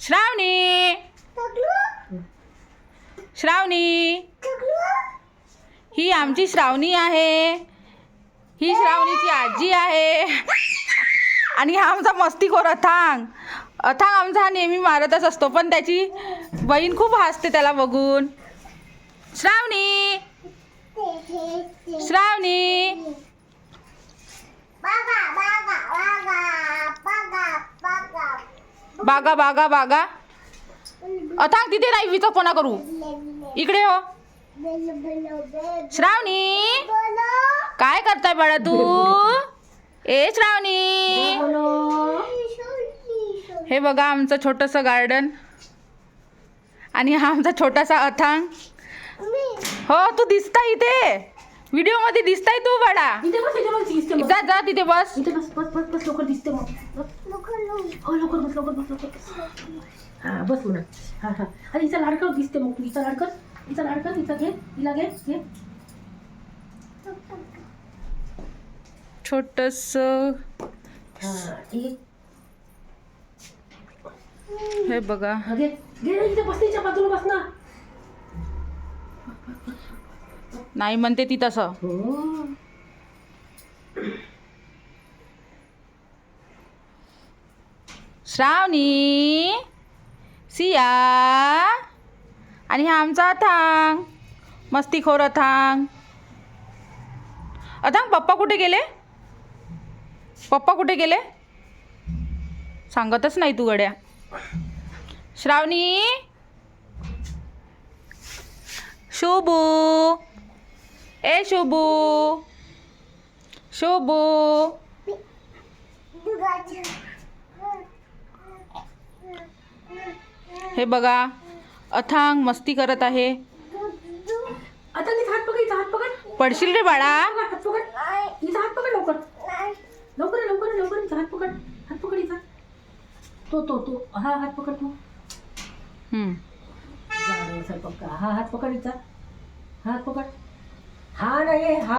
श्रावणी श्रावणी ही आमची श्रावणी आहे. ही श्रावणीची आजी आहे. आणि हा आमचा मस्तीखोर अथांग. अथांग आमचा नेहमी मारतच असतो, पण त्याची बहीण खूप हसते त्याला बघून. श्रावणी श्रावणी बागा बागा बागा. अथांग तिथे नाही विचकपणा करू, इकडे हो. श्रावणी काय करताय बाळा तू? ए श्रावणी, हे बघा आमचं छोटंसं गार्डन. आणि हा आमचा छोटासा अथांग. हो तू दिसता इथे व्हिडिओ मध्ये, दिसताय तू बाळा. जा जा तिथे बस. लवकर दिसते मग. हो लवकर बस, लवकर बस, लवकर बस. हा बस म्हणा. हा हा. अरे हिचा लाडकर दिसते मग. तू हिचा लाडकर, हिचा लाडकर, हिचा घे, हिला घे घे. छोटस हे बघा. घे घे, इथे बस, तिच्या बाजूला बस ना. नाही म्हणते ती तसं. श्रावणी, सिया आणि हा आमचा अथांग, मस्तीखोर अथांग. अथांग पप्पा कुठे गेले? पप्पा कुठे गेले? सांगतच नाही तू गड्या. श्रावणी, शुभू, ए शुभू, शुभू. हे बघा अथांग मस्ती करत आहे. आता हिचा हात पकड, हिचा हात पकड. पडशील रे बाळा. हात पकड, हिचा हात पकड लवकर. लवकर लवकर लवकर, हिचा हात पकड. हात पकड हिचा. तो हा हात पकड तू. हा हात पकड हिचा. हात पकड. हा नाही हा.